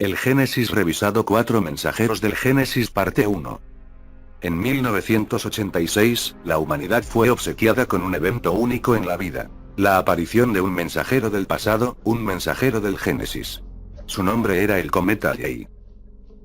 El Génesis revisado. 4 mensajeros del Génesis parte 1. En 1986, la humanidad fue obsequiada con un evento único en la vida. La aparición de un mensajero del pasado, un mensajero del Génesis. Su nombre era el cometa Jay.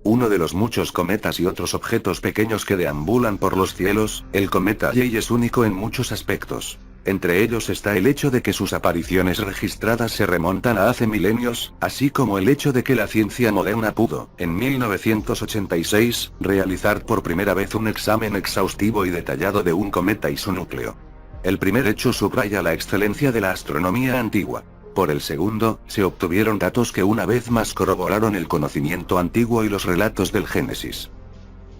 Uno de los muchos cometas y otros objetos pequeños que deambulan por los cielos, el cometa Jay es único en muchos aspectos. Entre ellos está el hecho de que sus apariciones registradas se remontan a hace milenios, así como el hecho de que la ciencia moderna pudo, en 1986, realizar por primera vez un examen exhaustivo y detallado de un cometa y su núcleo. El primer hecho subraya la excelencia de la astronomía antigua. Por el segundo, se obtuvieron datos que una vez más corroboraron el conocimiento antiguo y los relatos del Génesis.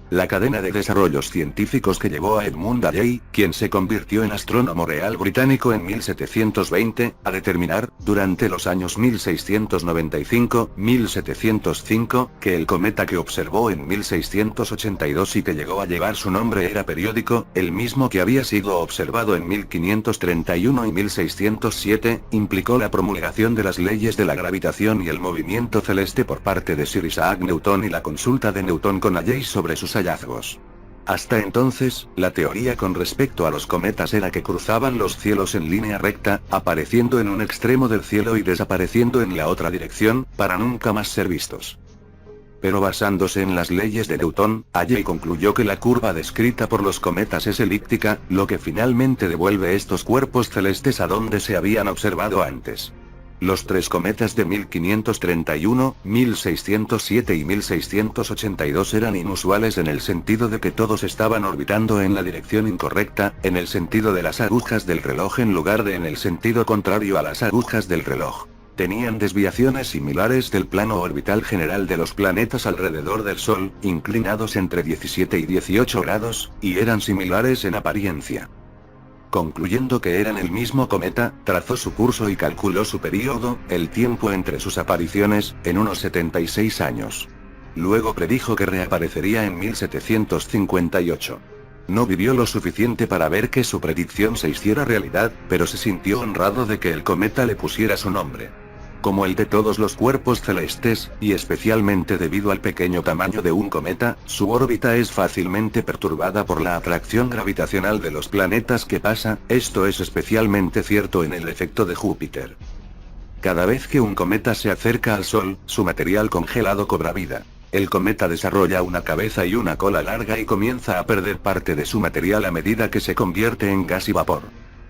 La cadena de desarrollos científicos que llevó a Edmund Halley, quien se convirtió en astrónomo real británico en 1720, a determinar, durante los años 1695-1705, que el cometa que observó en 1682 y que llegó a llevar su nombre era periódico, el mismo que había sido observado en 1531 y 1607, implicó la promulgación de las leyes de la gravitación y el movimiento celeste por parte de Sir Isaac Newton y la consulta de Newton con Halley sobre sus hallazgos. Hasta entonces, la teoría con respecto a los cometas era que cruzaban los cielos en línea recta, apareciendo en un extremo del cielo y desapareciendo en la otra dirección, para nunca más ser vistos. Pero basándose en las leyes de Newton, Halley concluyó que la curva descrita por los cometas es elíptica, lo que finalmente devuelve estos cuerpos celestes a donde se habían observado antes. Los tres cometas de 1531, 1607 y 1682 eran inusuales en el sentido de que todos estaban orbitando en la dirección incorrecta, en el sentido de las agujas del reloj en lugar de en el sentido contrario a las agujas del reloj. Tenían desviaciones similares del plano orbital general de los planetas alrededor del Sol, inclinados entre 17 y 18 grados, y eran similares en apariencia. Concluyendo que eran el mismo cometa, trazó su curso y calculó su período, el tiempo entre sus apariciones, en unos 76 años. Luego predijo que reaparecería en 1758. No vivió lo suficiente para ver que su predicción se hiciera realidad, pero se sintió honrado de que el cometa le pusiera su nombre. Como el de todos los cuerpos celestes, y especialmente debido al pequeño tamaño de un cometa, su órbita es fácilmente perturbada por la atracción gravitacional de los planetas que pasa, esto es especialmente cierto en el efecto de Júpiter. Cada vez que un cometa se acerca al Sol, su material congelado cobra vida. El cometa desarrolla una cabeza y una cola larga y comienza a perder parte de su material a medida que se convierte en gas y vapor.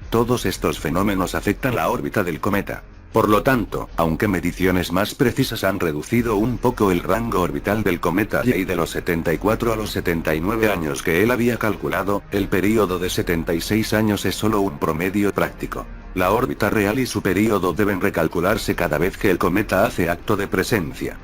Todos estos fenómenos afectan la órbita del cometa. Por lo tanto, aunque mediciones más precisas han reducido un poco el rango orbital del cometa Halley de los 74 a los 79 años que él había calculado, el período de 76 años es solo un promedio práctico. La órbita real y su período deben recalcularse cada vez que el cometa hace acto de presencia.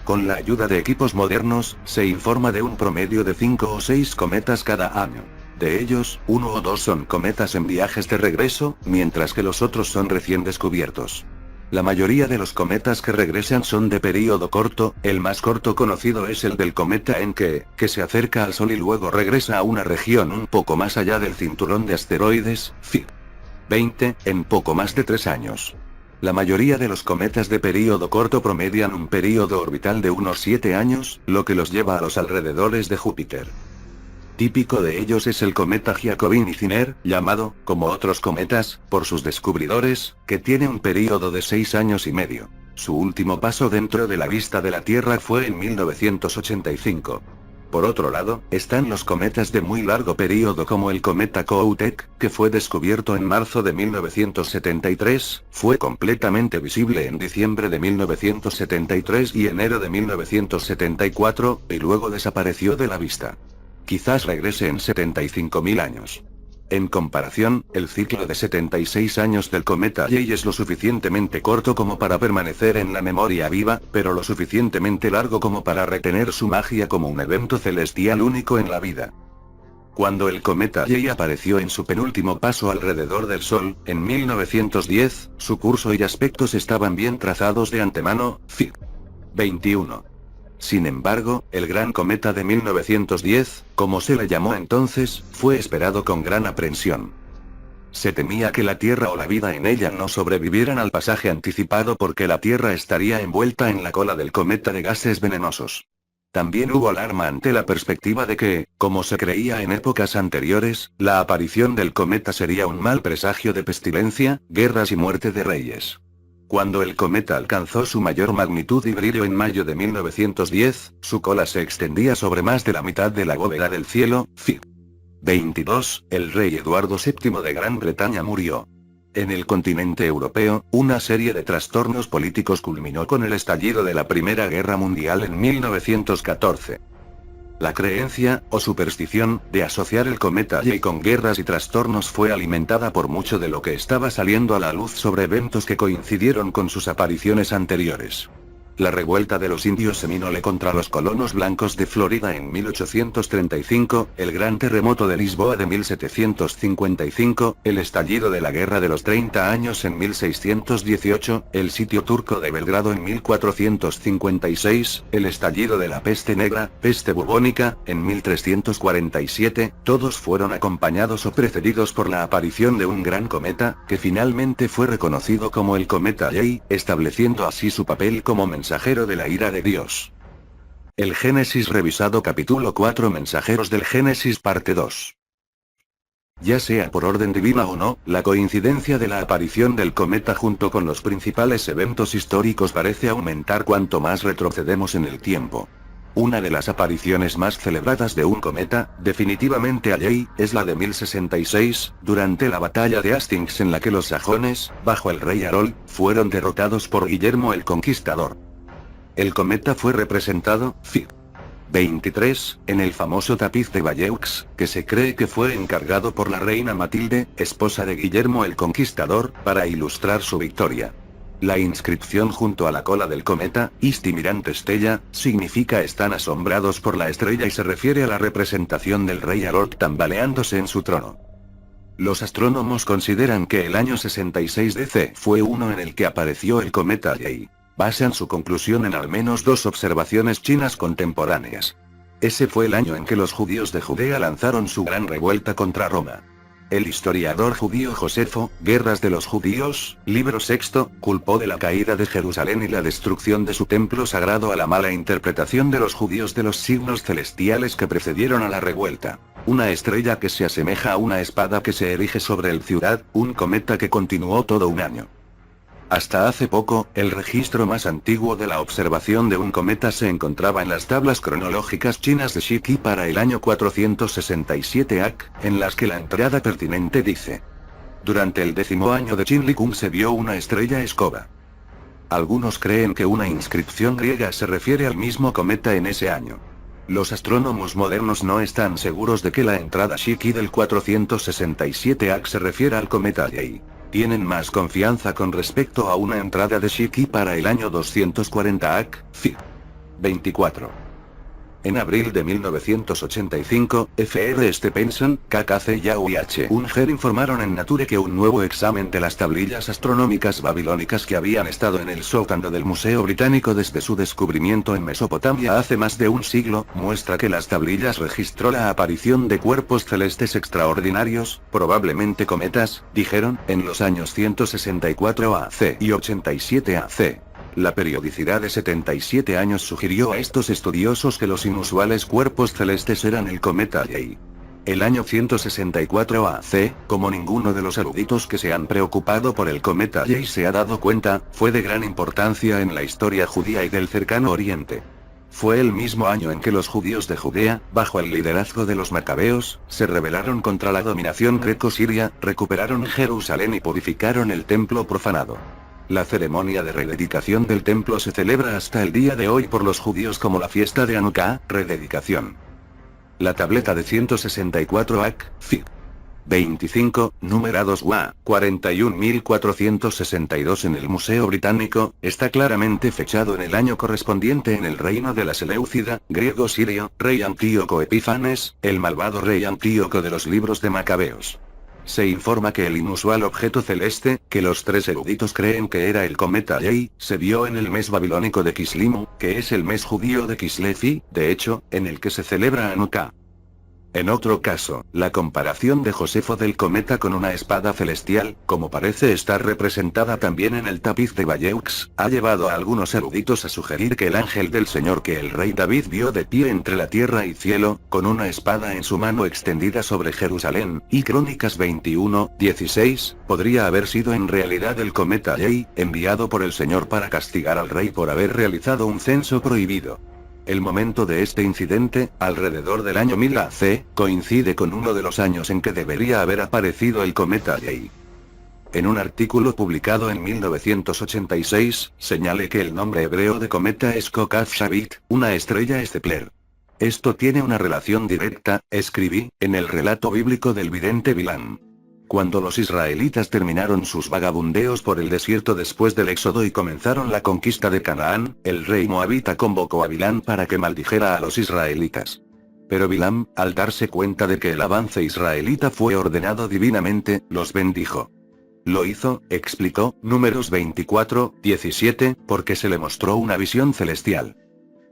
Con la ayuda de equipos modernos, se informa de un promedio de 5 o 6 cometas cada año. De ellos, 1 o 2 son cometas en viajes de regreso, mientras que los otros son recién descubiertos. La mayoría de los cometas que regresan son de período corto, el más corto conocido es el del cometa Encke, que se acerca al Sol y luego regresa a una región un poco más allá del cinturón de asteroides, Phi 20, en poco más de 3 años. La mayoría de los cometas de período corto promedian un período orbital de unos 7 años, lo que los lleva a los alrededores de Júpiter. Típico de ellos es el cometa Giacobini-Zinner, llamado, como otros cometas, por sus descubridores, que tiene un período de 6 años y medio. Su último paso dentro de la vista de la Tierra fue en 1985. Por otro lado, están los cometas de muy largo período como el cometa Kohoutek, que fue descubierto en marzo de 1973, fue completamente visible en diciembre de 1973 y enero de 1974, y luego desapareció de la vista. Quizás regrese en 75.000 años. En comparación, el ciclo de 76 años del cometa Halley es lo suficientemente corto como para permanecer en la memoria viva, pero lo suficientemente largo como para retener su magia como un evento celestial único en la vida. Cuando el cometa Halley apareció en su penúltimo paso alrededor del Sol, en 1910, su curso y aspectos estaban bien trazados de antemano, Phi 21. Sin embargo, el gran cometa de 1910, como se le llamó entonces, fue esperado con gran aprensión. Se temía que la Tierra o la vida en ella no sobrevivieran al pasaje anticipado porque la Tierra estaría envuelta en la cola del cometa de gases venenosos. También hubo alarma ante la perspectiva de que, como se creía en épocas anteriores, la aparición del cometa sería un mal presagio de pestilencia, guerras y muerte de reyes. Cuando el cometa alcanzó su mayor magnitud y brillo en mayo de 1910, su cola se extendía sobre más de la mitad de la bóveda del cielo. Fig. 22, el rey Eduardo VII de Gran Bretaña murió. En el continente europeo, una serie de trastornos políticos culminó con el estallido de la Primera Guerra Mundial en 1914. La creencia, o superstición, de asociar el cometa Halley con guerras y trastornos fue alimentada por mucho de lo que estaba saliendo a la luz sobre eventos que coincidieron con sus apariciones anteriores. La revuelta de los indios Seminole contra los colonos blancos de Florida en 1835, el gran terremoto de Lisboa de 1755, el estallido de la Guerra de los 30 años en 1618, el sitio turco de Belgrado en 1456, el estallido de la peste negra, peste bubónica, en 1347, todos fueron acompañados o precedidos por la aparición de un gran cometa, que finalmente fue reconocido como el cometa Halley, estableciendo así su papel como mensajero de la ira de Dios. El Génesis revisado capítulo 4 Mensajeros del Génesis parte 2. Ya sea por orden divina o no, la coincidencia de la aparición del cometa junto con los principales eventos históricos parece aumentar cuanto más retrocedemos en el tiempo. Una de las apariciones más celebradas de un cometa, definitivamente Halley, es la de 1066, durante la batalla de Hastings en la que los sajones, bajo el rey Harold, fueron derrotados por Guillermo el Conquistador. El cometa fue representado, Fig. 23, en el famoso tapiz de Bayeux, que se cree que fue encargado por la reina Matilde, esposa de Guillermo el Conquistador, para ilustrar su victoria. La inscripción junto a la cola del cometa, Isti Mirante Stella, significa están asombrados por la estrella y se refiere a la representación del rey Harold tambaleándose en su trono. Los astrónomos consideran que el año 66 DC fue uno en el que apareció el cometa Halley. Basan su conclusión en al menos dos observaciones chinas contemporáneas. Ese fue el año en que los judíos de Judea lanzaron su gran revuelta contra Roma. El historiador judío Josefo, Guerras de los Judíos, libro sexto, culpó de la caída de Jerusalén y la destrucción de su templo sagrado a la mala interpretación de los judíos de los signos celestiales que precedieron a la revuelta. Una estrella que se asemeja a una espada que se erige sobre el ciudad, un cometa que continuó todo un año. Hasta hace poco, el registro más antiguo de la observación de un cometa se encontraba en las tablas cronológicas chinas de Shiki para el año 467 AC, en las que la entrada pertinente dice: durante el 10º año de Chinli Kung se vio una estrella escoba. Algunos creen que una inscripción griega se refiere al mismo cometa en ese año. Los astrónomos modernos no están seguros de que la entrada Shiki del 467 AC se refiera al cometa Halley. Tienen más confianza con respecto a una entrada de Shiki para el año 240 AC, Fig. 24. En abril de 1985, Fr. Stephenson, KKC Yao y H. Unger informaron en Nature que un nuevo examen de las tablillas astronómicas babilónicas que habían estado en el sótano del Museo Británico desde su descubrimiento en Mesopotamia hace más de un siglo, muestra que las tablillas registró la aparición de cuerpos celestes extraordinarios, probablemente cometas, dijeron, en los años 164 AC y 87 AC. La periodicidad de 77 años sugirió a estos estudiosos que los inusuales cuerpos celestes eran el cometa Halley. El año 164 AC, como ninguno de los eruditos que se han preocupado por el cometa Halley se ha dado cuenta, fue de gran importancia en la historia judía y del cercano Oriente. Fue el mismo año en que los judíos de Judea, bajo el liderazgo de los macabeos, se rebelaron contra la dominación greco-siria, recuperaron Jerusalén y purificaron el templo profanado. La ceremonia de rededicación del templo se celebra hasta el día de hoy por los judíos como la fiesta de Hanukkah, rededicación. La tableta de 164 AC, Fig. 25, numerados WA, 41.462 en el Museo Británico, está claramente fechado en el año correspondiente en el reino de la Seleucida, griego-sirio, rey Antíoco Epífanes, el malvado rey Antíoco de los libros de Macabeos. Se informa que el inusual objeto celeste, que los tres eruditos creen que era el cometa Halley, se vio en el mes babilónico de Kislimu, que es el mes judío de Kislevi, de hecho, en el que se celebra Hanukkah. En otro caso, la comparación de Josefo del cometa con una espada celestial, como parece estar representada también en el tapiz de Bayeux, ha llevado a algunos eruditos a sugerir que el ángel del Señor que el rey David vio de pie entre la tierra y cielo, con una espada en su mano extendida sobre Jerusalén, y Crónicas 21:16, podría haber sido en realidad el cometa Halley, enviado por el Señor para castigar al rey por haber realizado un censo prohibido. El momento de este incidente, alrededor del año 1000 AC, coincide con uno de los años en que debería haber aparecido el cometa Halley. En un artículo publicado en 1986, señalé que el nombre hebreo de cometa es Kokaz Shavit, una estrella estelar. Esto tiene una relación directa, escribí, en el relato bíblico del vidente Bilam. Cuando los israelitas terminaron sus vagabundeos por el desierto después del éxodo y comenzaron la conquista de Canaán, el rey moabita convocó a Bilam para que maldijera a los israelitas. Pero Bilam, al darse cuenta de que el avance israelita fue ordenado divinamente, los bendijo. Lo hizo, explicó, Números 24:17, porque se le mostró una visión celestial.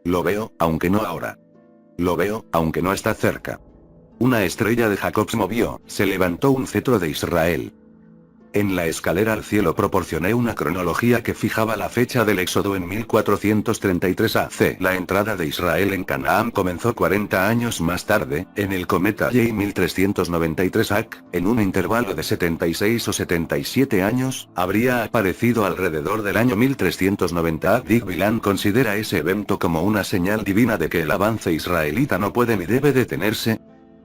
Lo veo, aunque no ahora. Lo veo, aunque no está cerca. Una estrella de Jacob se movió, se levantó un cetro de Israel. En la escalera al cielo proporcioné una cronología que fijaba la fecha del éxodo en 1433 AC. La entrada de Israel en Canaán comenzó 40 años más tarde, en el cometa Halley 1393 AC, en un intervalo de 76 o 77 años, habría aparecido alrededor del año 1390 AC. Dick Bilam considera ese evento como una señal divina de que el avance israelita no puede ni debe detenerse.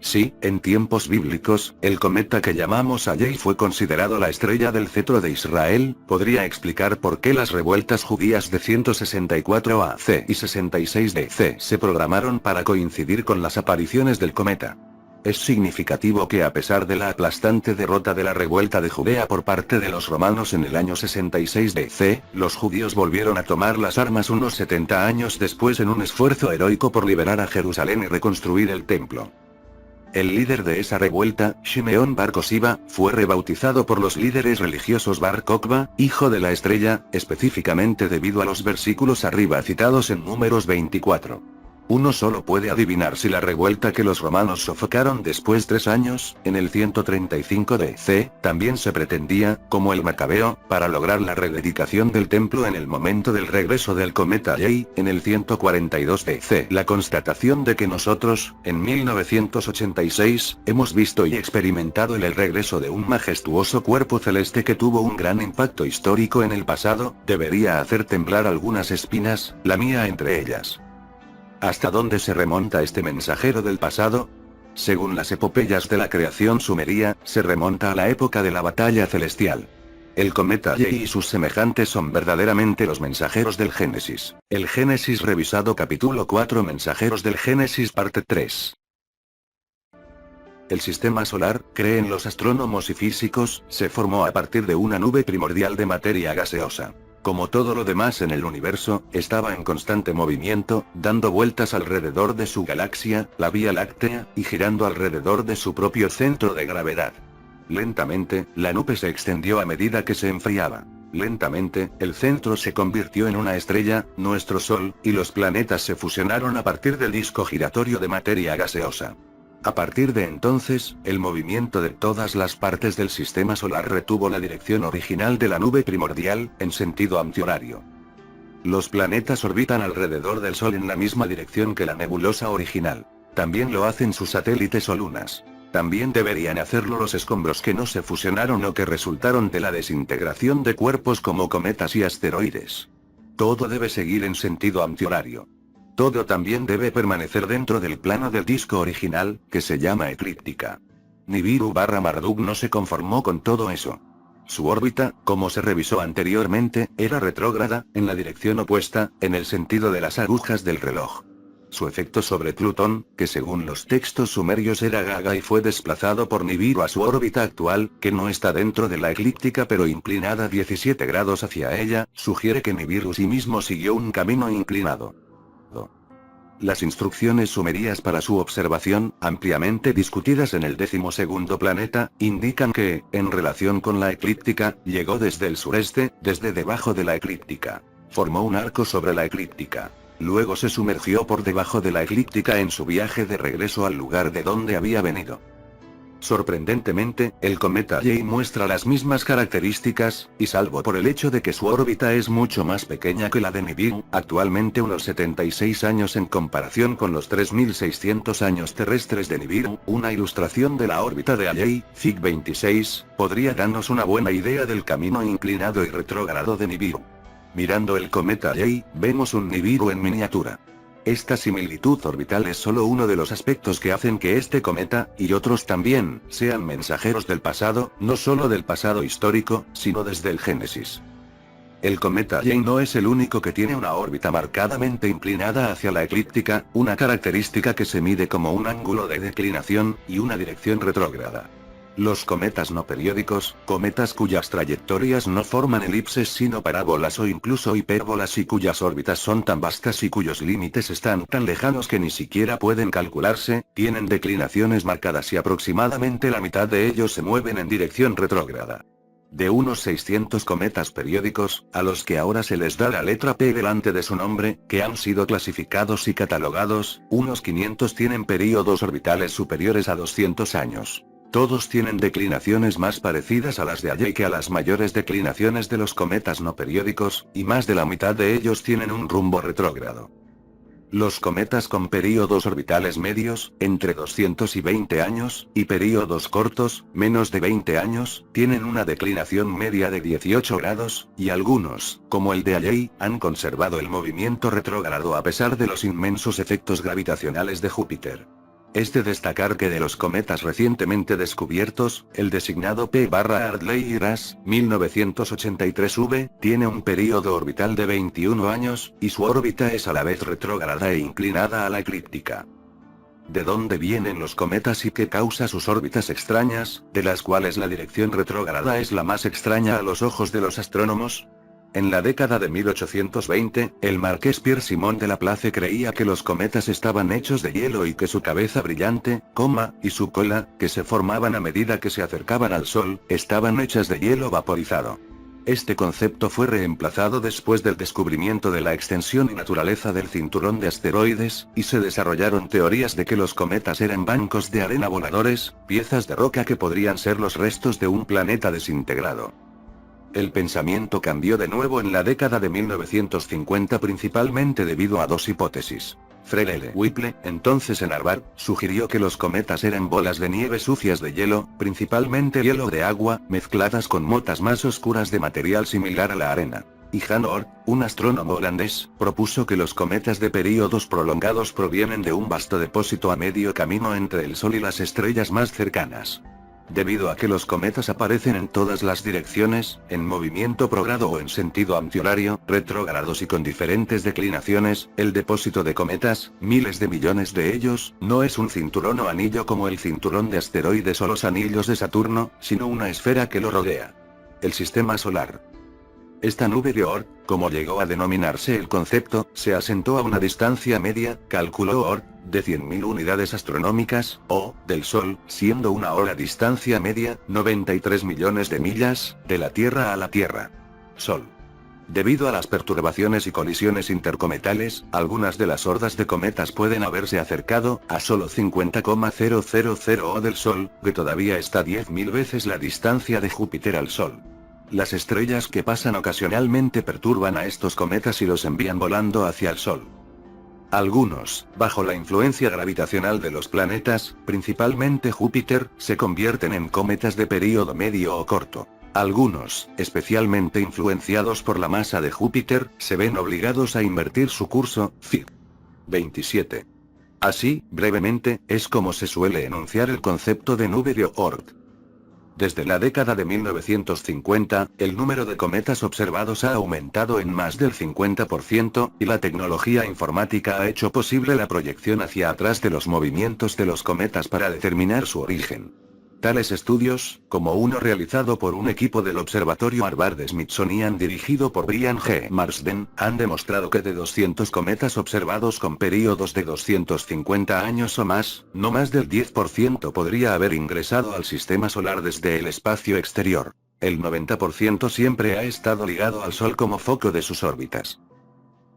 Sí, en tiempos bíblicos, el cometa que llamamos Halley fue considerado la estrella del cetro de Israel, podría explicar por qué las revueltas judías de 164 AC y 66 DC se programaron para coincidir con las apariciones del cometa. Es significativo que a pesar de la aplastante derrota de la revuelta de Judea por parte de los romanos en el año 66 DC, los judíos volvieron a tomar las armas unos 70 años después en un esfuerzo heroico por liberar a Jerusalén y reconstruir el templo. El líder de esa revuelta, Shimeón Bar Kosiba, fue rebautizado por los líderes religiosos Bar Kokhba, hijo de la estrella, específicamente debido a los versículos arriba citados en Números 24. Uno solo puede adivinar si la revuelta que los romanos sofocaron después 3 años, en el 135 DC, también se pretendía, como el Macabeo, para lograr la rededicación del templo en el momento del regreso del cometa Halley, en el 142 DC. La constatación de que nosotros, en 1986, hemos visto y experimentado el regreso de un majestuoso cuerpo celeste que tuvo un gran impacto histórico en el pasado, debería hacer temblar algunas espinas, la mía entre ellas. ¿Hasta dónde se remonta este mensajero del pasado? Según las epopeyas de la creación sumeria, se remonta a la época de la batalla celestial. El cometa Halley y sus semejantes son verdaderamente los mensajeros del Génesis. El Génesis revisado capítulo 4 Mensajeros del Génesis parte 3. El sistema solar, creen los astrónomos y físicos, se formó a partir de una nube primordial de materia gaseosa. Como todo lo demás en el universo, estaba en constante movimiento, dando vueltas alrededor de su galaxia, la Vía Láctea, y girando alrededor de su propio centro de gravedad. Lentamente, la nube se extendió a medida que se enfriaba. Lentamente, el centro se convirtió en una estrella, nuestro Sol, y los planetas se fusionaron a partir del disco giratorio de materia gaseosa. A partir de entonces, el movimiento de todas las partes del sistema solar retuvo la dirección original de la nube primordial, en sentido antihorario. Los planetas orbitan alrededor del Sol en la misma dirección que la nebulosa original. También lo hacen sus satélites o lunas. También deberían hacerlo los escombros que no se fusionaron o que resultaron de la desintegración de cuerpos como cometas y asteroides. Todo debe seguir en sentido antihorario. Todo también debe permanecer dentro del plano del disco original, que se llama eclíptica. Nibiru/Marduk no se conformó con todo eso. Su órbita, como se revisó anteriormente, era retrógrada, en la dirección opuesta, en el sentido de las agujas del reloj. Su efecto sobre Plutón, que según los textos sumerios era Gaga y fue desplazado por Nibiru a su órbita actual, que no está dentro de la eclíptica pero inclinada 17 grados hacia ella, sugiere que Nibiru sí mismo siguió un camino inclinado. Las instrucciones sumerias para su observación, ampliamente discutidas en el 12º planeta, indican que, en relación con la eclíptica, llegó desde el sureste, desde debajo de la eclíptica. Formó un arco sobre la eclíptica. luego se sumergió por debajo de la eclíptica en su viaje de regreso al lugar de donde había venido. Sorprendentemente, el cometa Halley muestra las mismas características, y salvo por el hecho de que su órbita es mucho más pequeña que la de Nibiru, actualmente unos 76 años en comparación con los 3600 años terrestres de Nibiru, una ilustración de la órbita de Halley, Fig 26, podría darnos una buena idea del camino inclinado y retrógrado de Nibiru. Mirando el cometa Halley, vemos un Nibiru en miniatura. Esta similitud orbital es solo uno de los aspectos que hacen que este cometa, y otros también, sean mensajeros del pasado, no solo del pasado histórico, sino desde el Génesis. El cometa Halley no es el único que tiene una órbita marcadamente inclinada hacia la eclíptica, una característica que se mide como un ángulo de declinación, y una dirección retrógrada. Los cometas no periódicos, cometas cuyas trayectorias no forman elipses sino parábolas o incluso hipérbolas y cuyas órbitas son tan vastas y cuyos límites están tan lejanos que ni siquiera pueden calcularse, tienen declinaciones marcadas y aproximadamente la mitad de ellos se mueven en dirección retrógrada. De unos 600 cometas periódicos, a los que ahora se les da la letra P delante de su nombre, que han sido clasificados y catalogados, unos 500 tienen períodos orbitales superiores a 200 años. Todos tienen declinaciones más parecidas a las de Halley que a las mayores declinaciones de los cometas no periódicos, y más de la mitad de ellos tienen un rumbo retrógrado. Los cometas con períodos orbitales medios, entre 220 años, y períodos cortos, menos de 20 años, tienen una declinación media de 18 grados, y algunos, como el de Halley, han conservado el movimiento retrógrado a pesar de los inmensos efectos gravitacionales de Júpiter. Es de destacar que de los cometas recientemente descubiertos, el designado P/Hartley-Ras, 1983V, tiene un período orbital de 21 años, y su órbita es a la vez retrógrada e inclinada a la eclíptica. ¿De dónde vienen los cometas y qué causa sus órbitas extrañas, de las cuales la dirección retrógrada es la más extraña a los ojos de los astrónomos? En la década de 1820, el marqués Pierre Simon de Laplace creía que los cometas estaban hechos de hielo y que su cabeza brillante, y su cola, que se formaban a medida que se acercaban al Sol, estaban hechas de hielo vaporizado. Este concepto fue reemplazado después del descubrimiento de la extensión y naturaleza del cinturón de asteroides, y se desarrollaron teorías de que los cometas eran bancos de arena voladores, piezas de roca que podrían ser los restos de un planeta desintegrado. El pensamiento cambió de nuevo en la década de 1950 principalmente debido a dos hipótesis. Fred L. Whipple, entonces en Harvard, sugirió que los cometas eran bolas de nieve sucias de hielo, principalmente hielo de agua, mezcladas con motas más oscuras de material similar a la arena. Y Jan Oort, un astrónomo holandés, propuso que los cometas de períodos prolongados provienen de un vasto depósito a medio camino entre el Sol y las estrellas más cercanas. Debido a que los cometas aparecen en todas las direcciones, en movimiento progrado o en sentido antihorario, retrógrados y con diferentes declinaciones, el depósito de cometas, miles de millones de ellos, no es un cinturón o anillo como el cinturón de asteroides o los anillos de Saturno, sino una esfera que lo rodea. El sistema solar. Esta nube de Oort, como llegó a denominarse el concepto, se asentó a una distancia media, calculó Oort, de 100.000 unidades astronómicas, o, del Sol, siendo una hora distancia media, 93 millones de millas, de la Tierra a la Tierra. Sol. Debido a las perturbaciones y colisiones intercometales, algunas de las hordas de cometas pueden haberse acercado a solo 50,000 O del Sol, que todavía está 10.000 veces la distancia de Júpiter al Sol. Las estrellas que pasan ocasionalmente perturban a estos cometas y los envían volando hacia el Sol. Algunos, bajo la influencia gravitacional de los planetas, principalmente Júpiter, se convierten en cometas de período medio o corto. Algunos, especialmente influenciados por la masa de Júpiter, se ven obligados a invertir su curso, Fig. 27. Así, brevemente, es como se suele enunciar el concepto de nube de Oort. Desde la década de 1950, el número de cometas observados ha aumentado en más del 50%, y la tecnología informática ha hecho posible la proyección hacia atrás de los movimientos de los cometas para determinar su origen. Tales estudios, como uno realizado por un equipo del Observatorio Harvard-Smithsonian dirigido por Brian G. Marsden, han demostrado que de 200 cometas observados con períodos de 250 años o más, no más del 10% podría haber ingresado al sistema solar desde el espacio exterior. El 90% siempre ha estado ligado al Sol como foco de sus órbitas.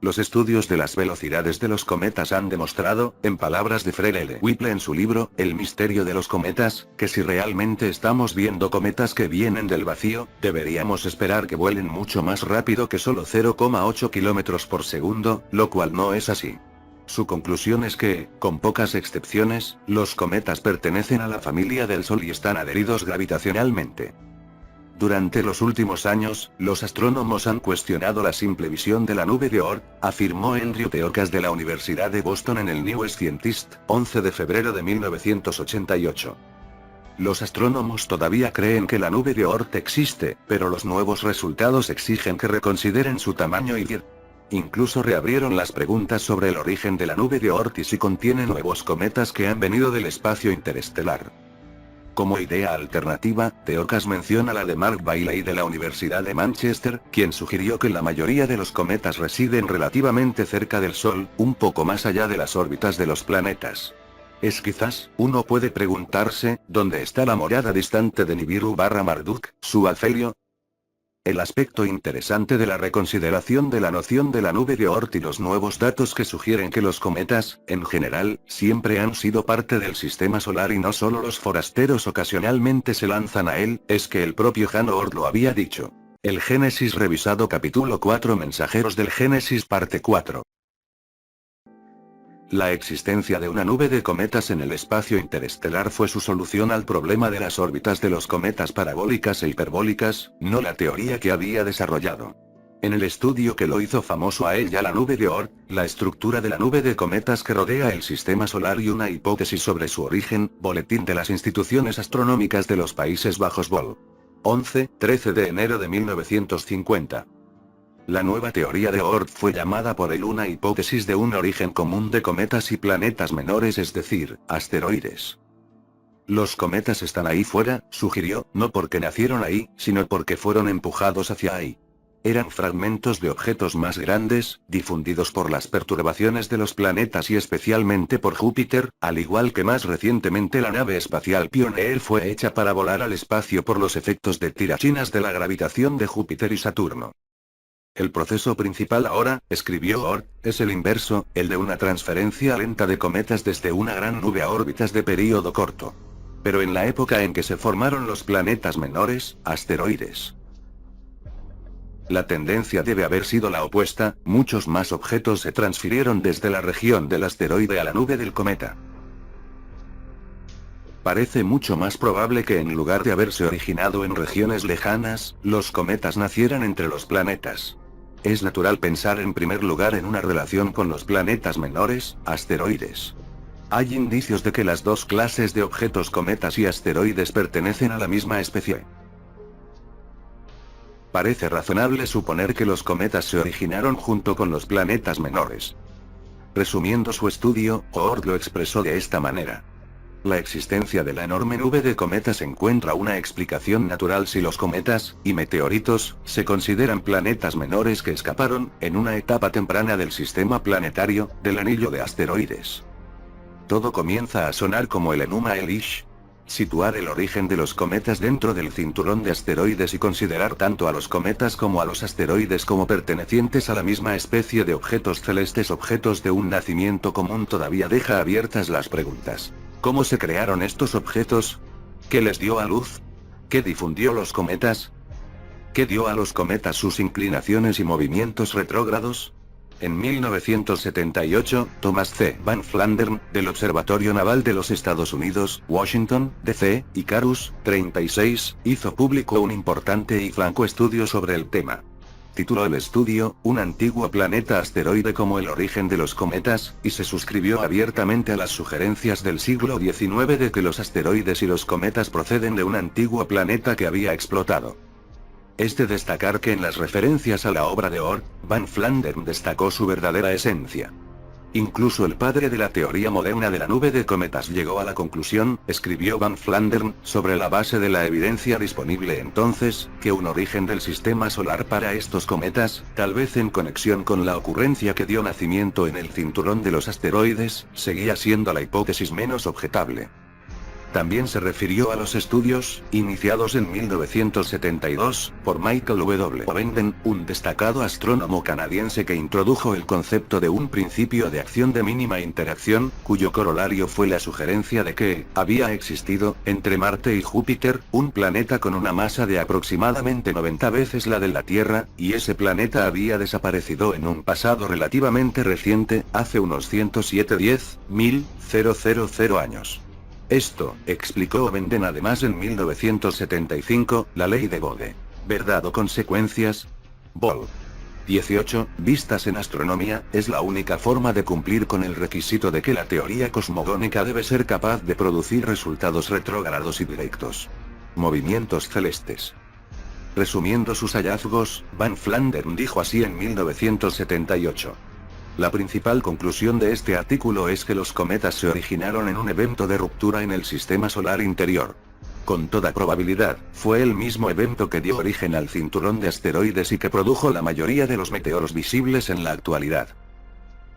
Los estudios de las velocidades de los cometas han demostrado, en palabras de Fred L. Whipple en su libro, El misterio de los cometas, que si realmente estamos viendo cometas que vienen del vacío, deberíamos esperar que vuelen mucho más rápido que solo 0,8 kilómetros por segundo, lo cual no es así. Su conclusión es que, con pocas excepciones, los cometas pertenecen a la familia del Sol y están adheridos gravitacionalmente. Durante los últimos años, los astrónomos han cuestionado la simple visión de la nube de Oort, afirmó Andrew Teokas de la Universidad de Boston en el New Scientist, 11 de febrero de 1988. Los astrónomos todavía creen que la nube de Oort existe, pero los nuevos resultados exigen que reconsideren su tamaño y incluso reabrieron las preguntas sobre el origen de la nube de Oort y si contiene nuevos cometas que han venido del espacio interestelar. Como idea alternativa, Teokas menciona la de Mark Bailey de la Universidad de Manchester, quien sugirió que la mayoría de los cometas residen relativamente cerca del Sol, un poco más allá de las órbitas de los planetas. Uno puede preguntarse, ¿dónde está la morada distante de Nibiru/Marduk, su afelio? El aspecto interesante de la reconsideración de la noción de la nube de Oort y los nuevos datos que sugieren que los cometas, en general, siempre han sido parte del sistema solar y no solo los forasteros ocasionalmente se lanzan a él, es que el propio Jan Oort lo había dicho. El Génesis revisado capítulo 4 Mensajeros del Génesis parte 4. La existencia de una nube de cometas en el espacio interestelar fue su solución al problema de las órbitas de los cometas parabólicas e hiperbólicas, no la teoría que había desarrollado. En el estudio que lo hizo famoso a él y a la nube de Oort, la estructura de la nube de cometas que rodea el sistema solar y una hipótesis sobre su origen, Boletín de las Instituciones Astronómicas de los Países Bajos Vol. 11, 13 de enero de 1950. La nueva teoría de Oort fue llamada por él una hipótesis de un origen común de cometas y planetas menores, es decir, asteroides. Los cometas están ahí fuera, sugirió, no porque nacieron ahí, sino porque fueron empujados hacia ahí. Eran fragmentos de objetos más grandes, difundidos por las perturbaciones de los planetas y especialmente por Júpiter, al igual que más recientemente la nave espacial Pioneer fue hecha para volar al espacio por los efectos de tirachinas de la gravitación de Júpiter y Saturno. El proceso principal ahora, escribió Oort, es el inverso, el de una transferencia lenta de cometas desde una gran nube a órbitas de período corto. Pero en la época en que se formaron los planetas menores, asteroides. La tendencia debe haber sido la opuesta, muchos más objetos se transfirieron desde la región del asteroide a la nube del cometa. Parece mucho más probable que en lugar de haberse originado en regiones lejanas, los cometas nacieran entre los planetas. Es natural pensar en primer lugar en una relación con los planetas menores, asteroides. Hay indicios de que las dos clases de objetos cometas y asteroides pertenecen a la misma especie. Parece razonable suponer que los cometas se originaron junto con los planetas menores. Resumiendo su estudio, Oort lo expresó de esta manera. La existencia de la enorme nube de cometas encuentra una explicación natural si los cometas, y meteoritos, se consideran planetas menores que escaparon, en una etapa temprana del sistema planetario, del anillo de asteroides. Todo comienza a sonar como el Enuma Elish. Situar el origen de los cometas dentro del cinturón de asteroides y considerar tanto a los cometas como a los asteroides como pertenecientes a la misma especie de objetos celestes, objetos de un nacimiento común, todavía deja abiertas las preguntas. ¿Cómo se crearon estos objetos? ¿Qué les dio a luz? ¿Qué difundió los cometas? ¿Qué dio a los cometas sus inclinaciones y movimientos retrógrados? En 1978, Thomas C. Van Flandern, del Observatorio Naval de los Estados Unidos, Washington, D.C., Icarus, 36, hizo público un importante y franco estudio sobre el tema. Tituló el estudio, Un antiguo planeta asteroide como el origen de los cometas, y se suscribió abiertamente a las sugerencias del siglo XIX de que los asteroides y los cometas proceden de un antiguo planeta que había explotado. Es de destacar que en las referencias a la obra de Oort, Van Flandern destacó su verdadera esencia. Incluso el padre de la teoría moderna de la nube de cometas llegó a la conclusión, escribió Van Flandern, sobre la base de la evidencia disponible entonces, que un origen del sistema solar para estos cometas, tal vez en conexión con la ocurrencia que dio nacimiento en el cinturón de los asteroides, seguía siendo la hipótesis menos objetable. También se refirió a los estudios, iniciados en 1972, por Michael W. Ovenden, un destacado astrónomo canadiense que introdujo el concepto de un principio de acción de mínima interacción, cuyo corolario fue la sugerencia de que había existido, entre Marte y Júpiter, un planeta con una masa de aproximadamente 90 veces la de la Tierra, y ese planeta había desaparecido en un pasado relativamente reciente, hace unos 107,10,000 años. Esto, explicó Ovenden además en 1975, la ley de Bode. ¿Verdad o consecuencias? Vol. 18, vistas en astronomía, es la única forma de cumplir con el requisito de que la teoría cosmogónica debe ser capaz de producir resultados retrógrados y directos. Movimientos celestes. Resumiendo sus hallazgos, Van Flandern dijo así en 1978. La principal conclusión de este artículo es que los cometas se originaron en un evento de ruptura en el sistema solar interior. Con toda probabilidad, fue el mismo evento que dio origen al cinturón de asteroides y que produjo la mayoría de los meteoros visibles en la actualidad.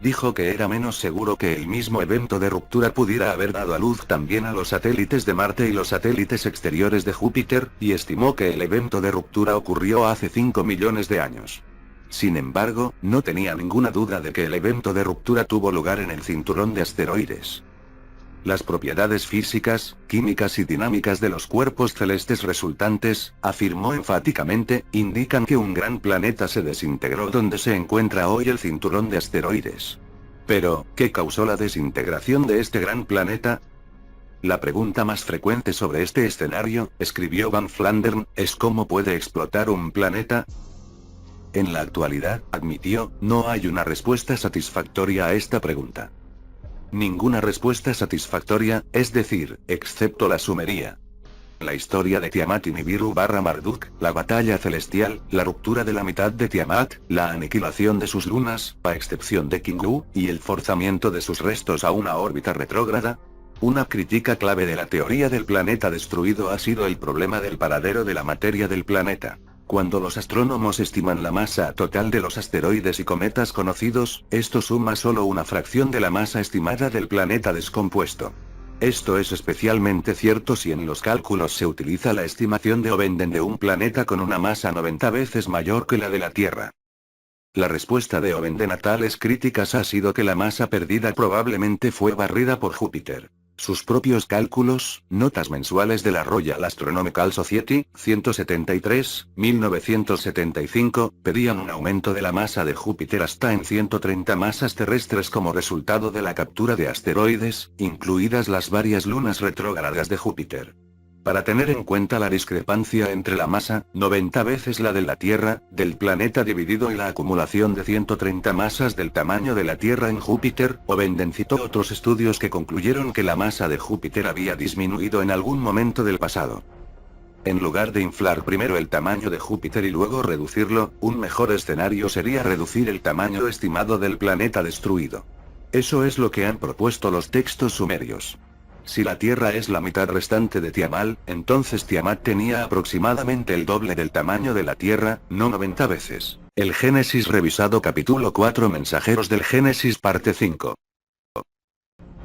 Dijo que era menos seguro que el mismo evento de ruptura pudiera haber dado a luz también a los satélites de Marte y los satélites exteriores de Júpiter, y estimó que el evento de ruptura ocurrió hace 5 millones de años. Sin embargo, no tenía ninguna duda de que el evento de ruptura tuvo lugar en el cinturón de asteroides. Las propiedades físicas, químicas y dinámicas de los cuerpos celestes resultantes, afirmó enfáticamente, indican que un gran planeta se desintegró donde se encuentra hoy el cinturón de asteroides. Pero, ¿qué causó la desintegración de este gran planeta? La pregunta más frecuente sobre este escenario, escribió Van Flandern, es ¿cómo puede explotar un planeta? En la actualidad, admitió, no hay una respuesta satisfactoria a esta pregunta. Ninguna respuesta satisfactoria, es decir, excepto la sumería. La historia de Tiamat y Nibiru/Marduk, la batalla celestial, la ruptura de la mitad de Tiamat, la aniquilación de sus lunas, a excepción de Kingu, y el forzamiento de sus restos a una órbita retrógrada. Una crítica clave de la teoría del planeta destruido ha sido el problema del paradero de la materia del planeta. Cuando los astrónomos estiman la masa total de los asteroides y cometas conocidos, esto suma solo una fracción de la masa estimada del planeta descompuesto. Esto es especialmente cierto si en los cálculos se utiliza la estimación de Ovenden de un planeta con una masa 90 veces mayor que la de la Tierra. La respuesta de Ovenden a tales críticas ha sido que la masa perdida probablemente fue barrida por Júpiter. Sus propios cálculos, notas mensuales de la Royal Astronomical Society, 173, 1975, pedían un aumento de la masa de Júpiter hasta en 130 masas terrestres como resultado de la captura de asteroides, incluidas las varias lunas retrógradas de Júpiter. Para tener en cuenta la discrepancia entre la masa, 90 veces la de la Tierra, del planeta dividido y la acumulación de 130 masas del tamaño de la Tierra en Júpiter, Ovenden citó otros estudios que concluyeron que la masa de Júpiter había disminuido en algún momento del pasado. En lugar de inflar primero el tamaño de Júpiter y luego reducirlo, un mejor escenario sería reducir el tamaño estimado del planeta destruido. Eso es lo que han propuesto los textos sumerios. Si la Tierra es la mitad restante de Tiamat, entonces Tiamat tenía aproximadamente el doble del tamaño de la Tierra, no 90 veces. El Génesis revisado capítulo 4 Mensajeros del Génesis parte 5.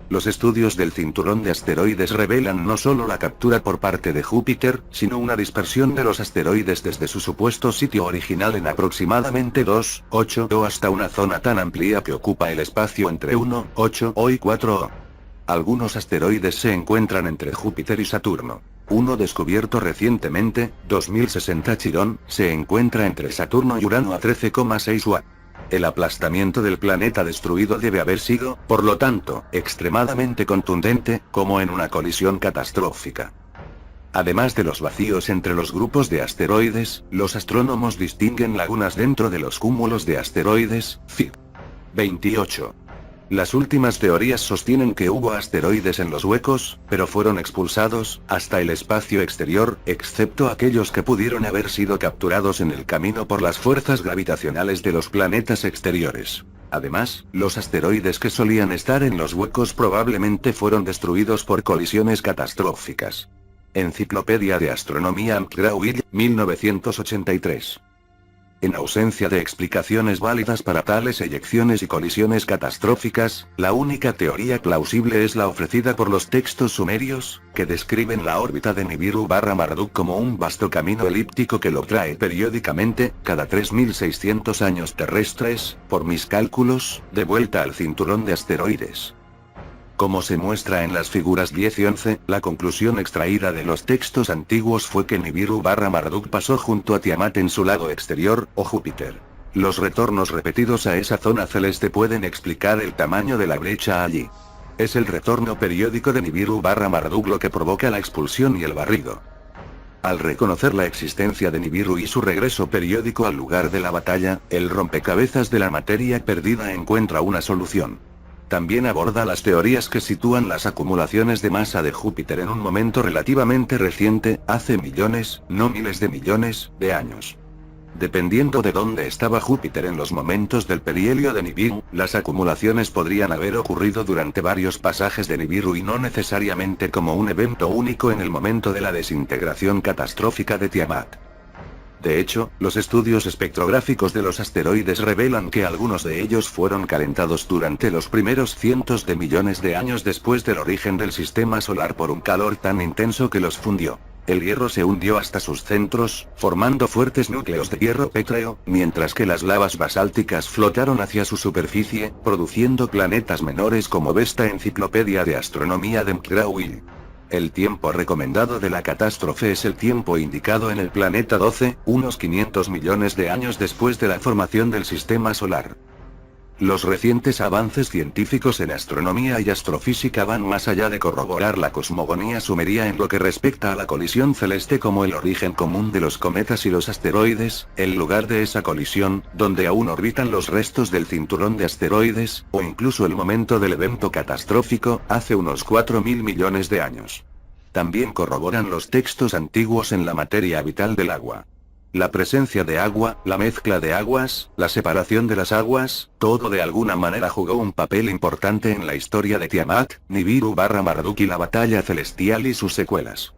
Los estudios del cinturón de asteroides revelan no solo la captura por parte de Júpiter, sino una dispersión de los asteroides desde su supuesto sitio original en aproximadamente 2,8 o hasta una zona tan amplia que ocupa el espacio entre 1,8 o y 4 o. Algunos asteroides se encuentran entre Júpiter y Saturno. Uno descubierto recientemente, 2060 Chirón, se encuentra entre Saturno y Urano a 13,6 UA. El aplastamiento del planeta destruido debe haber sido, por lo tanto, extremadamente contundente, como en una colisión catastrófica. Además de los vacíos entre los grupos de asteroides, los astrónomos distinguen lagunas dentro de los cúmulos de asteroides, Fig. 28. Las últimas teorías sostienen que hubo asteroides en los huecos, pero fueron expulsados, hasta el espacio exterior, excepto aquellos que pudieron haber sido capturados en el camino por las fuerzas gravitacionales de los planetas exteriores. Además, los asteroides que solían estar en los huecos probablemente fueron destruidos por colisiones catastróficas. Enciclopedia de Astronomía McGraw-Hill, 1983. En ausencia de explicaciones válidas para tales eyecciones y colisiones catastróficas, la única teoría plausible es la ofrecida por los textos sumerios, que describen la órbita de Nibiru/Marduk como un vasto camino elíptico que lo trae periódicamente, cada 3600 años terrestres, por mis cálculos, de vuelta al cinturón de asteroides. Como se muestra en las figuras 10 y 11, la conclusión extraída de los textos antiguos fue que Nibiru/Marduk pasó junto a Tiamat en su lado exterior, o Júpiter. Los retornos repetidos a esa zona celeste pueden explicar el tamaño de la brecha allí. Es el retorno periódico de Nibiru/Marduk lo que provoca la expulsión y el barrido. Al reconocer la existencia de Nibiru y su regreso periódico al lugar de la batalla, el rompecabezas de la materia perdida encuentra una solución. También aborda las teorías que sitúan las acumulaciones de masa de Júpiter en un momento relativamente reciente, hace millones, no miles de millones, de años. Dependiendo de dónde estaba Júpiter en los momentos del perihelio de Nibiru, las acumulaciones podrían haber ocurrido durante varios pasajes de Nibiru y no necesariamente como un evento único en el momento de la desintegración catastrófica de Tiamat. De hecho, los estudios espectrográficos de los asteroides revelan que algunos de ellos fueron calentados durante los primeros cientos de millones de años después del origen del sistema solar por un calor tan intenso que los fundió. El hierro se hundió hasta sus centros, formando fuertes núcleos de hierro pétreo, mientras que las lavas basálticas flotaron hacia su superficie, produciendo planetas menores como ve esta enciclopedia de astronomía de McGraw-Hill. El tiempo recomendado de la catástrofe es el tiempo indicado en el planeta 12, unos 500 millones de años después de la formación del sistema solar. Los recientes avances científicos en astronomía y astrofísica van más allá de corroborar la cosmogonía sumeria en lo que respecta a la colisión celeste como el origen común de los cometas y los asteroides, el lugar de esa colisión, donde aún orbitan los restos del cinturón de asteroides, o incluso el momento del evento catastrófico, hace unos 4.000 millones de años. También corroboran los textos antiguos en la materia vital del agua. La presencia de agua, la mezcla de aguas, la separación de las aguas, todo de alguna manera jugó un papel importante en la historia de Tiamat, Nibiru/Marduk y la batalla celestial y sus secuelas.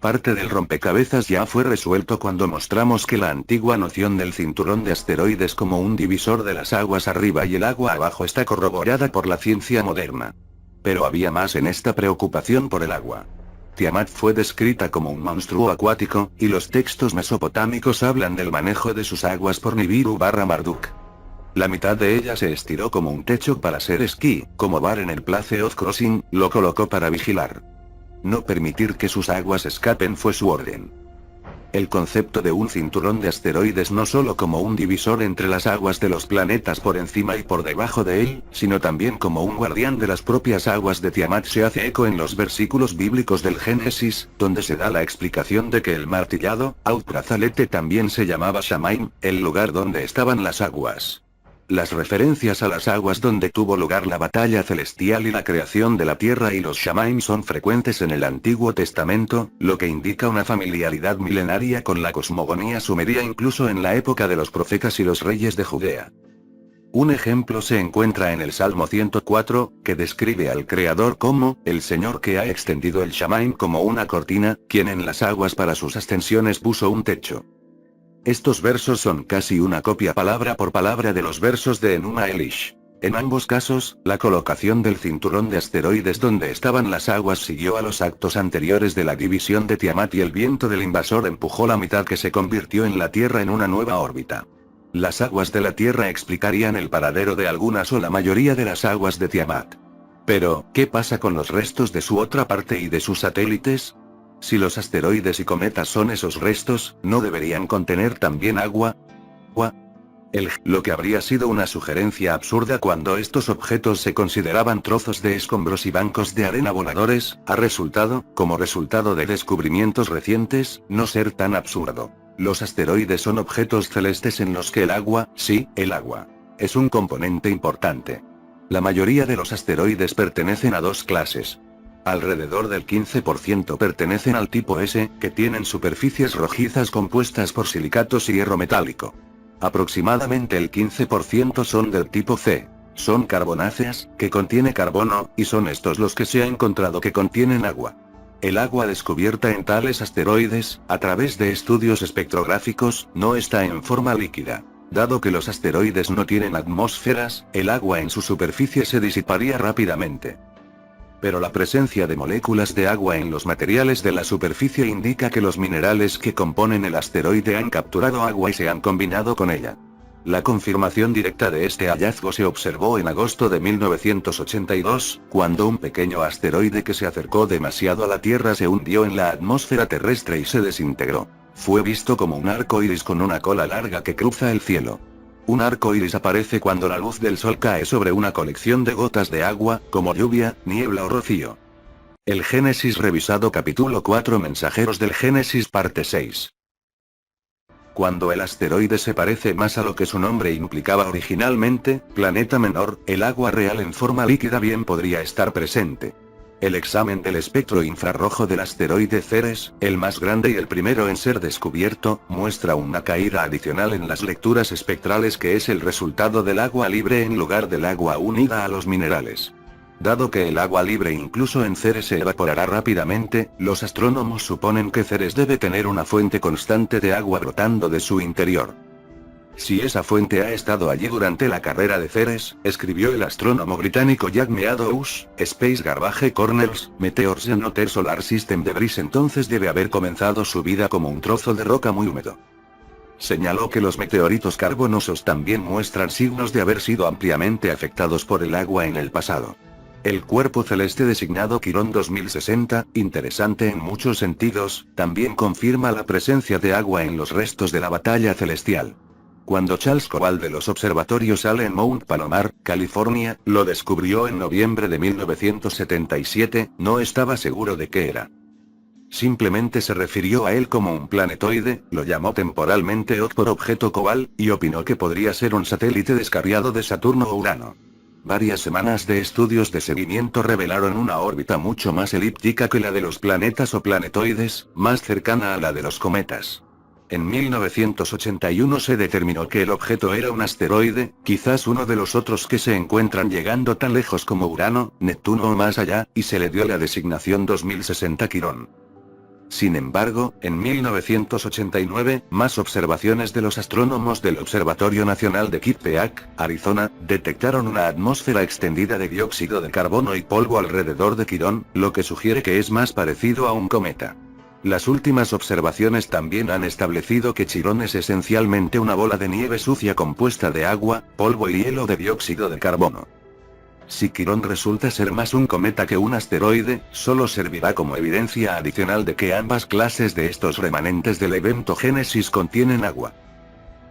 Parte del rompecabezas ya fue resuelto cuando mostramos que la antigua noción del cinturón de asteroides como un divisor de las aguas arriba y el agua abajo está corroborada por la ciencia moderna. Pero había más en esta preocupación por el agua. Tiamat fue descrita como un monstruo acuático, y los textos mesopotámicos hablan del manejo de sus aguas por Nibiru/Marduk. La mitad de ella se estiró como un techo para ser esquí, como Bar en el Place of Crossing, lo colocó para vigilar. No permitir que sus aguas escapen fue su orden. El concepto de un cinturón de asteroides no solo como un divisor entre las aguas de los planetas por encima y por debajo de él, sino también como un guardián de las propias aguas de Tiamat se hace eco en los versículos bíblicos del Génesis, donde se da la explicación de que el martillado, Autrazalete también se llamaba Shamaim, el lugar donde estaban las aguas. Las referencias a las aguas donde tuvo lugar la batalla celestial y la creación de la tierra y los Shamaim son frecuentes en el Antiguo Testamento, lo que indica una familiaridad milenaria con la cosmogonía sumeria incluso en la época de los profetas y los reyes de Judea. Un ejemplo se encuentra en el Salmo 104, que describe al Creador como, el Señor que ha extendido el Shamaim como una cortina, quien en las aguas para sus ascensiones puso un techo. Estos versos son casi una copia palabra por palabra de los versos de Enuma Elish. En ambos casos, la colocación del cinturón de asteroides donde estaban las aguas siguió a los actos anteriores de la división de Tiamat y el viento del invasor empujó la mitad que se convirtió en la Tierra en una nueva órbita. Las aguas de la Tierra explicarían el paradero de algunas o la mayoría de las aguas de Tiamat. Pero, ¿qué pasa con los restos de su otra parte y de sus satélites? Si los asteroides y cometas son esos restos, ¿no deberían contener también agua? Lo que habría sido una sugerencia absurda cuando estos objetos se consideraban trozos de escombros y bancos de arena voladores, ha resultado, como resultado de descubrimientos recientes, no ser tan absurdo. Los asteroides son objetos celestes en los que el agua, sí, el agua, es un componente importante. La mayoría de los asteroides pertenecen a dos clases. Alrededor del 15% pertenecen al tipo S, que tienen superficies rojizas compuestas por silicatos y hierro metálico. Aproximadamente el 15% son del tipo C. Son carbonáceas, que contiene carbono, y son estos los que se ha encontrado que contienen agua. El agua descubierta en tales asteroides, a través de estudios espectrográficos, no está en forma líquida. Dado que los asteroides no tienen atmósferas, el agua en su superficie se disiparía rápidamente. Pero la presencia de moléculas de agua en los materiales de la superficie indica que los minerales que componen el asteroide han capturado agua y se han combinado con ella. La confirmación directa de este hallazgo se observó en agosto de 1982, cuando un pequeño asteroide que se acercó demasiado a la Tierra se hundió en la atmósfera terrestre y se desintegró. Fue visto como un arco iris con una cola larga que cruza el cielo. Un arco iris aparece cuando la luz del sol cae sobre una colección de gotas de agua, como lluvia, niebla o rocío. El Génesis revisado capítulo 4 Mensajeros del Génesis parte 6. Cuando el asteroide se parece más a lo que su nombre implicaba originalmente, planeta menor, el agua real en forma líquida bien podría estar presente. El examen del espectro infrarrojo del asteroide Ceres, el más grande y el primero en ser descubierto, muestra una caída adicional en las lecturas espectrales que es el resultado del agua libre en lugar del agua unida a los minerales. Dado que el agua libre incluso en Ceres se evaporará rápidamente, los astrónomos suponen que Ceres debe tener una fuente constante de agua brotando de su interior. Si esa fuente ha estado allí durante la carrera de Ceres, escribió el astrónomo británico Jack Meadows, Space Garbage Corners, Meteors and Outer Solar System Debris, entonces debe haber comenzado su vida como un trozo de roca muy húmedo. Señaló que los meteoritos carbonosos también muestran signos de haber sido ampliamente afectados por el agua en el pasado. El cuerpo celeste designado Quirón 2060, interesante en muchos sentidos, también confirma la presencia de agua en los restos de la batalla celestial. Cuando Charles Kowal de los observatorios Allen Mount Palomar, California, lo descubrió en noviembre de 1977, no estaba seguro de qué era. Simplemente se refirió a él como un planetoide, lo llamó temporalmente Odd por objeto Kowal, y opinó que podría ser un satélite descarriado de Saturno o Urano. Varias semanas de estudios de seguimiento revelaron una órbita mucho más elíptica que la de los planetas o planetoides, más cercana a la de los cometas. En 1981 se determinó que el objeto era un asteroide, quizás uno de los otros que se encuentran llegando tan lejos como Urano, Neptuno o más allá, y se le dio la designación 2060 Quirón. Sin embargo, en 1989, más observaciones de los astrónomos del Observatorio Nacional de Kitt Peak, Arizona, detectaron una atmósfera extendida de dióxido de carbono y polvo alrededor de Quirón, lo que sugiere que es más parecido a un cometa. Las últimas observaciones también han establecido que Quirón es esencialmente una bola de nieve sucia compuesta de agua, polvo y hielo de dióxido de carbono. Si Quirón resulta ser más un cometa que un asteroide, solo servirá como evidencia adicional de que ambas clases de estos remanentes del evento Génesis contienen agua.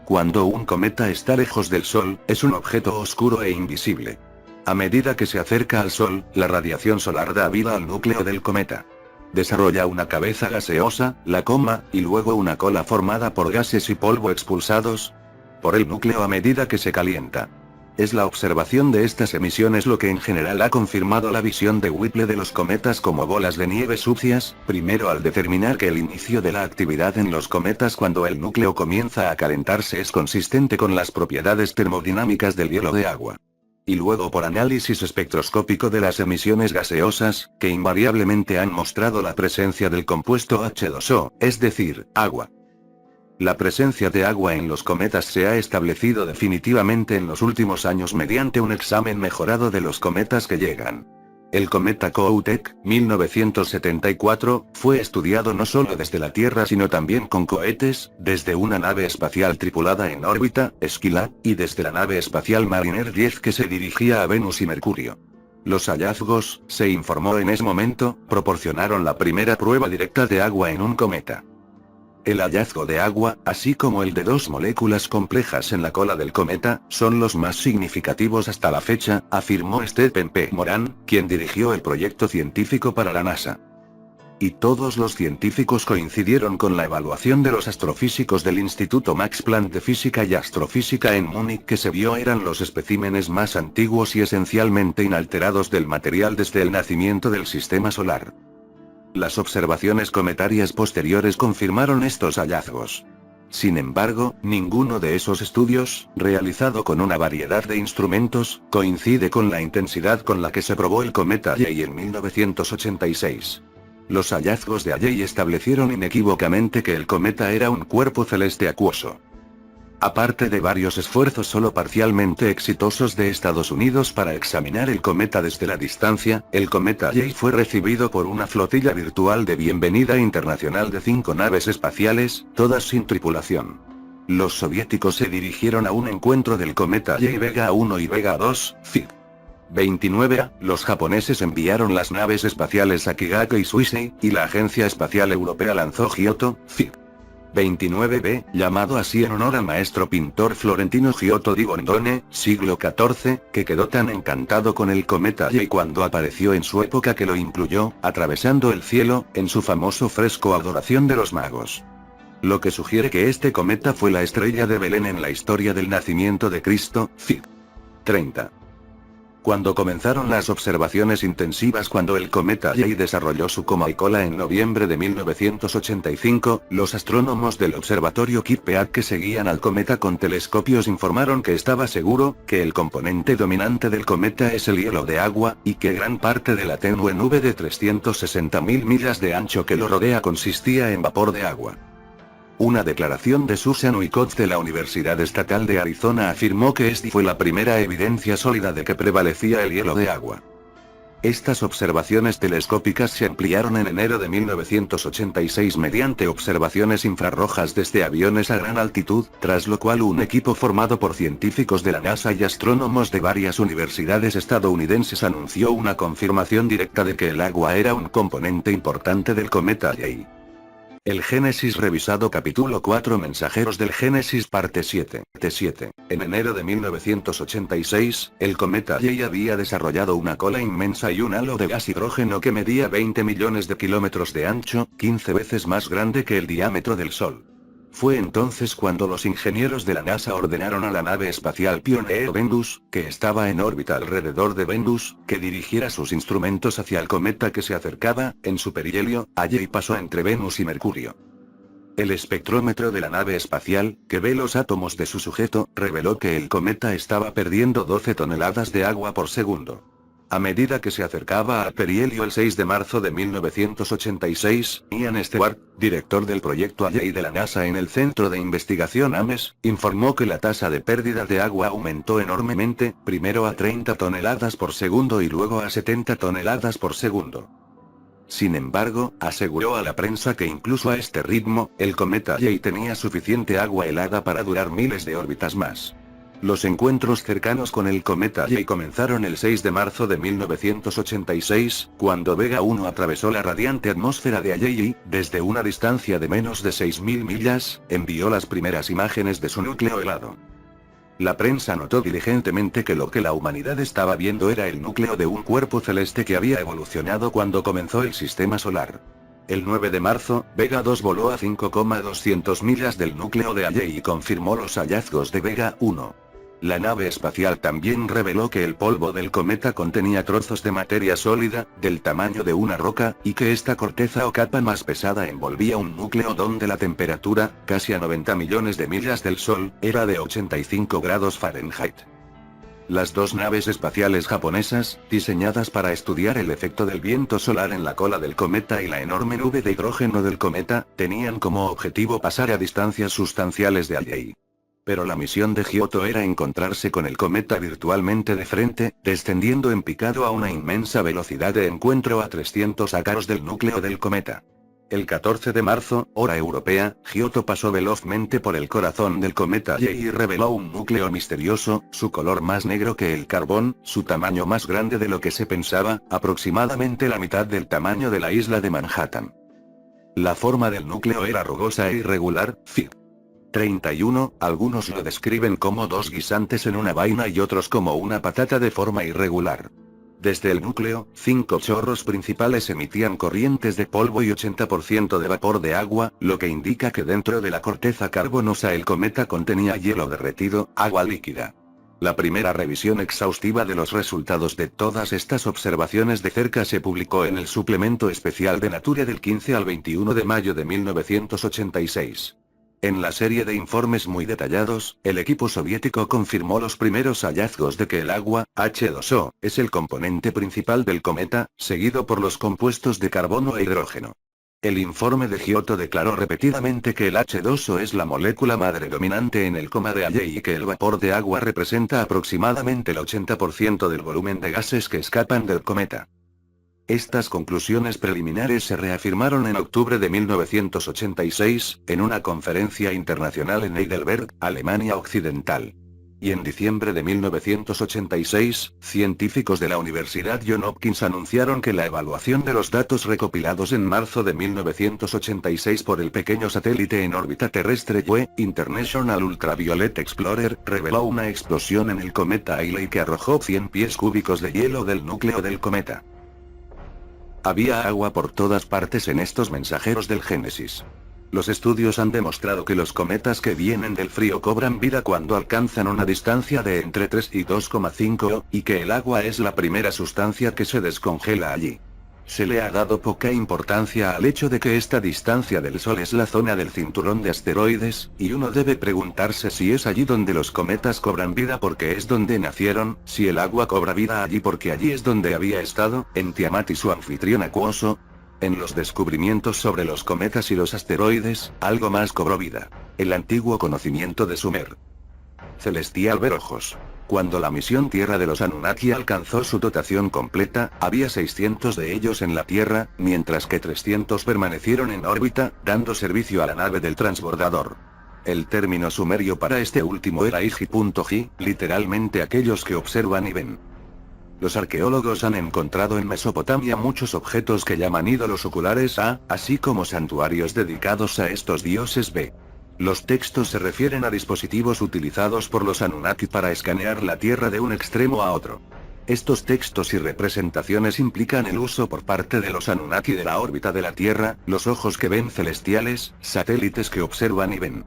Cuando un cometa está lejos del Sol, es un objeto oscuro e invisible. A medida que se acerca al Sol, la radiación solar da vida al núcleo del cometa. Desarrolla una cabeza gaseosa, la coma, y luego una cola formada por gases y polvo expulsados por el núcleo a medida que se calienta. Es la observación de estas emisiones lo que en general ha confirmado la visión de Whipple de los cometas como bolas de nieve sucias, primero al determinar que el inicio de la actividad en los cometas cuando el núcleo comienza a calentarse es consistente con las propiedades termodinámicas del hielo de agua. Y luego por análisis espectroscópico de las emisiones gaseosas, que invariablemente han mostrado la presencia del compuesto H2O, es decir, agua. La presencia de agua en los cometas se ha establecido definitivamente en los últimos años mediante un examen mejorado de los cometas que llegan. El cometa Kohoutek, 1974, fue estudiado no solo desde la Tierra sino también con cohetes, desde una nave espacial tripulada en órbita, Skylab, y desde la nave espacial Mariner 10 que se dirigía a Venus y Mercurio. Los hallazgos, se informó en ese momento, proporcionaron la primera prueba directa de agua en un cometa. El hallazgo de agua, así como el de dos moléculas complejas en la cola del cometa, son los más significativos hasta la fecha, afirmó Stephen P. Moran, quien dirigió el proyecto científico para la NASA. Y todos los científicos coincidieron con la evaluación de los astrofísicos del Instituto Max Planck de Física y Astrofísica en Múnich que se vio eran los especímenes más antiguos y esencialmente inalterados del material desde el nacimiento del sistema solar. Las observaciones cometarias posteriores confirmaron estos hallazgos. Sin embargo, ninguno de esos estudios, realizado con una variedad de instrumentos, coincide con la intensidad con la que se probó el cometa Halley en 1986. Los hallazgos de Halley establecieron inequívocamente que el cometa era un cuerpo celeste acuoso. Aparte de varios esfuerzos solo parcialmente exitosos de Estados Unidos para examinar el cometa desde la distancia, el cometa Halley fue recibido por una flotilla virtual de bienvenida internacional de 5 naves espaciales, todas sin tripulación. Los soviéticos se dirigieron a un encuentro del cometa Halley Vega 1 y Vega 2, FIB 29A, los japoneses enviaron las naves espaciales Akigake y Suisei, y la Agencia Espacial Europea lanzó Giotto, FIB 29B, llamado así en honor al maestro pintor florentino Giotto di Bondone, siglo XIV, que quedó tan encantado con el cometa Halley cuando apareció en su época que lo incluyó, atravesando el cielo, en su famoso fresco Adoración de los Magos. Lo que sugiere que este cometa fue la estrella de Belén en la historia del nacimiento de Cristo, FIB 30. Cuando comenzaron las observaciones intensivas cuando el cometa Halley desarrolló su coma y cola en noviembre de 1985, los astrónomos del observatorio Kitt-Peak que seguían al cometa con telescopios informaron que estaba seguro, que el componente dominante del cometa es el hielo de agua, y que gran parte de la tenue nube de 360.000 millas de ancho que lo rodea consistía en vapor de agua. Una declaración de Susan Wyckoff de la Universidad Estatal de Arizona afirmó que esta fue la primera evidencia sólida de que prevalecía el hielo de agua. Estas observaciones telescópicas se ampliaron en enero de 1986 mediante observaciones infrarrojas desde aviones a gran altitud, tras lo cual un equipo formado por científicos de la NASA y astrónomos de varias universidades estadounidenses anunció una confirmación directa de que el agua era un componente importante del cometa Halley. El Génesis revisado capítulo 4 Mensajeros del Génesis parte 7. En enero de 1986, el cometa Halley había desarrollado una cola inmensa y un halo de gas hidrógeno que medía 20 millones de kilómetros de ancho, 15 veces más grande que el diámetro del Sol. Fue entonces cuando los ingenieros de la NASA ordenaron a la nave espacial Pioneer Venus, que estaba en órbita alrededor de Venus, que dirigiera sus instrumentos hacia el cometa que se acercaba. En su perihelio, Halley pasó entre Venus y Mercurio. El espectrómetro de la nave espacial, que ve los átomos de su sujeto, reveló que el cometa estaba perdiendo 12 toneladas de agua por segundo. A medida que se acercaba al perihelio el 6 de marzo de 1986, Ian Stewart, director del proyecto Halley de la NASA en el Centro de Investigación Ames, informó que la tasa de pérdida de agua aumentó enormemente, primero a 30 toneladas por segundo y luego a 70 toneladas por segundo. Sin embargo, aseguró a la prensa que incluso a este ritmo, el cometa Halley tenía suficiente agua helada para durar miles de órbitas más. Los encuentros cercanos con el cometa Halley comenzaron el 6 de marzo de 1986, cuando Vega 1 atravesó la radiante atmósfera de Halley y, desde una distancia de menos de 6.000 millas, envió las primeras imágenes de su núcleo helado. La prensa notó diligentemente que lo que la humanidad estaba viendo era el núcleo de un cuerpo celeste que había evolucionado cuando comenzó el sistema solar. El 9 de marzo, Vega 2 voló a 5,200 millas del núcleo de Halley y confirmó los hallazgos de Vega 1. La nave espacial también reveló que el polvo del cometa contenía trozos de materia sólida, del tamaño de una roca, y que esta corteza o capa más pesada envolvía un núcleo donde la temperatura, casi a 90 millones de millas del Sol, era de 85 grados Fahrenheit. Las dos naves espaciales japonesas, diseñadas para estudiar el efecto del viento solar en la cola del cometa y la enorme nube de hidrógeno del cometa, tenían como objetivo pasar a distancias sustanciales de Halley. Pero la misión de Giotto era encontrarse con el cometa virtualmente de frente, descendiendo en picado a una inmensa velocidad de encuentro a 300 ácaros del núcleo del cometa. El 14 de marzo, hora europea, Giotto pasó velozmente por el corazón del cometa Halley y reveló un núcleo misterioso, su color más negro que el carbón, su tamaño más grande de lo que se pensaba, aproximadamente la mitad del tamaño de la isla de Manhattan. La forma del núcleo era rugosa e irregular, Fig. 31, algunos lo describen como dos guisantes en una vaina y otros como una patata de forma irregular. Desde el núcleo, 5 chorros principales emitían corrientes de polvo y 80% de vapor de agua, lo que indica que dentro de la corteza carbonosa el cometa contenía hielo derretido, agua líquida. La primera revisión exhaustiva de los resultados de todas estas observaciones de cerca se publicó en el suplemento especial de Nature del 15 al 21 de mayo de 1986. En la serie de informes muy detallados, el equipo soviético confirmó los primeros hallazgos de que el agua, H2O, es el componente principal del cometa, seguido por los compuestos de carbono e hidrógeno. El informe de Giotto declaró repetidamente que el H2O es la molécula madre dominante en el coma de Halley y que el vapor de agua representa aproximadamente el 80% del volumen de gases que escapan del cometa. Estas conclusiones preliminares se reafirmaron en octubre de 1986, en una conferencia internacional en Heidelberg, Alemania Occidental. Y en diciembre de 1986, científicos de la Universidad Johns Hopkins anunciaron que la evaluación de los datos recopilados en marzo de 1986 por el pequeño satélite en órbita terrestre UE, International Ultraviolet Explorer, reveló una explosión en el cometa Halley que arrojó 100 pies cúbicos de hielo del núcleo del cometa. Había agua por todas partes en estos mensajeros del Génesis. Los estudios han demostrado que los cometas que vienen del frío cobran vida cuando alcanzan una distancia de entre 3 y 2,5, y que el agua es la primera sustancia que se descongela allí. Se le ha dado poca importancia al hecho de que esta distancia del Sol es la zona del cinturón de asteroides, y uno debe preguntarse si es allí donde los cometas cobran vida porque es donde nacieron, si el agua cobra vida allí porque allí es donde había estado, en Tiamat y su anfitrión acuoso. En los descubrimientos sobre los cometas y los asteroides, algo más cobró vida: el antiguo conocimiento de Sumer. Celestial ver ojos. Cuando la misión Tierra de los Anunnaki alcanzó su dotación completa, había 600 de ellos en la Tierra, mientras que 300 permanecieron en órbita, dando servicio a la nave del transbordador. El término sumerio para este último era Iji.ji, literalmente aquellos que observan y ven. Los arqueólogos han encontrado en Mesopotamia muchos objetos que llaman ídolos oculares A, así como santuarios dedicados a estos dioses B. Los textos se refieren a dispositivos utilizados por los Anunnaki para escanear la Tierra de un extremo a otro. Estos textos y representaciones implican el uso por parte de los Anunnaki de la órbita de la Tierra, los ojos que ven celestiales, satélites que observan y ven.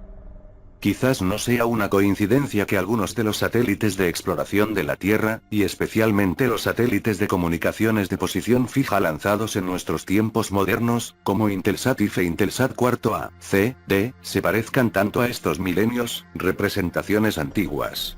Quizás no sea una coincidencia que algunos de los satélites de exploración de la Tierra, y especialmente los satélites de comunicaciones de posición fija lanzados en nuestros tiempos modernos, como Intelsat y Intelsat IV A, C, D, se parezcan tanto a estos milenios, representaciones antiguas.